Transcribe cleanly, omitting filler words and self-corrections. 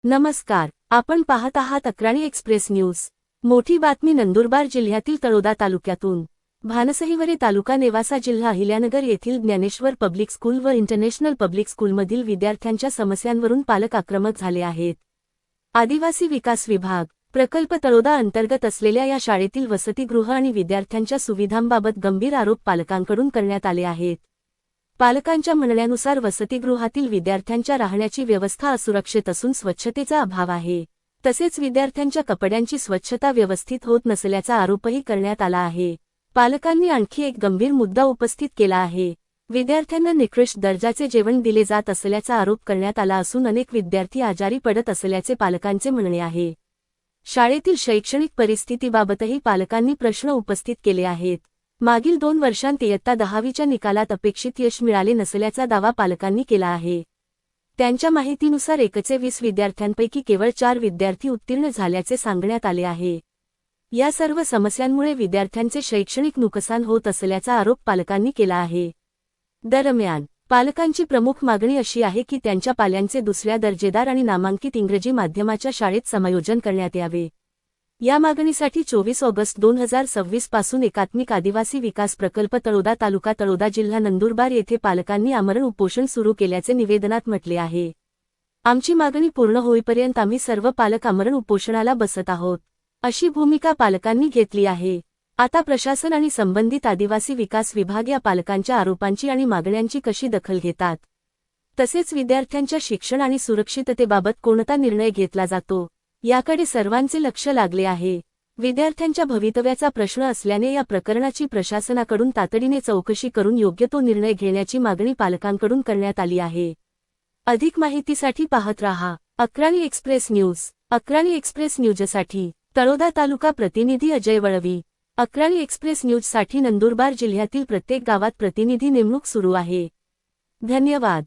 नमस्कार, आपण पाहत आहात अक्राणी एक्सप्रेस न्यूज। मोठी बातमी नंदुरबार जिल्ह्यातील तळोदा तालुक्यातून। भानसहिवरे तालुका नेवासा जिल्हा अहिल्यानगर येथील ज्ञानेश्वर पब्लिक स्कूल व इंटरनॅशनल पब्लिक स्कूलमधील विद्यार्थ्यांच्या समस्यांवरून पालक आक्रमक झाले आहेत। आदिवासी विकास विभाग प्रकल्प तळोदा अंतर्गत असलेल्या या शाळेतील वसतिगृह आणि विद्यार्थ्यांच्या सुविधांबाबत गंभीर आरोप पालकांकडून करण्यात आले आहेत। पालकांच्या म्हणण्यानुसार वसतिगृहातील विद्यार्थ्यांच्या राहण्याची व्यवस्था असुरक्षित असून स्वच्छतेचा अभाव आहे। तसेच विद्यार्थ्यांच्या कपड्यांची स्वच्छता व्यवस्थित होत नसल्याचा आरोपही करण्यात आला आहे। पालकांनी आणखी एक गंभीर मुद्दा उपस्थित केला आहे। विद्यार्थ्यांना निकृष्ट दर्जाचे जेवण दिले जात असल्याचा आरोप करण्यात आला असून अनेक विद्यार्थी आजारी पडत असल्याचे पालकांचे म्हणणे आहे। शाळेतील शैक्षणिक परिस्थितीबाबतही पालकांनी प्रश्न उपस्थित केले आहेत। मागील 2 वर्षांत इयत्ता 10वीच्या निकालात अपेक्षित यश मिळाले नसल्याचा दावा पालकांनी केला आहे। त्यांच्या माहितीनुसार 120 विद्यार्थ्यांपैकी केवळ 4 विद्यार्थी उत्तीर्ण झाल्याचे सांगण्यात आले आहे। या सर्व समस्यांमुळे विद्यार्थ्यांचे शैक्षणिक नुकसान होत असल्याचा आरोप पालकांनी केला आहे। दरम्यान पालकांची प्रमुख मागणी अशी आहे की त्यांच्या पाल्यांचे दुसऱ्या दर्जेदार आणि नामांकित इंग्रजी माध्यमाच्या शाळेत समायोजन करण्यात यावे। या मागणीसाठी 24 ऑगस्ट 2026 पासून एकात्मिक आदिवासी विकास प्रकल्प तळोदा तालुका तळोदा जिल्हा नंदुरबार येथे पालकांनी आमरण उपोषण सुरू केल्याचे निवेदनात म्हटले आहे। आमची मागणी पूर्ण होईपर्यंत आम्ही सर्व पालक आमरण उपोषणाला बसत आहोत, अशी भूमिका पालकांनी घेतली आहे। आता प्रशासन आणि संबंधित आदिवासी विकास विभाग या पालकांच्या आरोपांची आणि मागण्यांची कशी दखल घेतात, तसेच विद्यार्थ्यांच्या शिक्षण आणि सुरक्षिततेबाबत कोणता निर्णय घेतला जातो, याकडे सर्वांचे लक्ष लागले आहे। विद्यार्थ्यांच्या भवितव्याचा प्रश्न असल्याने या प्रकरणाची प्रशासनाकडून तातडीने चौकशी करून योग्य तो निर्णय घेण्याची मागणी पालकांकडून करण्यात आली आहे। अधिक माहितीसाठी पाहत रहा Akrani express news. Akrani express न्यूजसाठी तळोदा तालुका प्रतिनिधी अजय वळवी। अक्राणी एक्सप्रेस न्यूजसाठी नंदुरबार जिल्ह्यातील प्रत्येक गावात प्रतिनिधी नेमणूक सुरू आहे। धन्यवाद।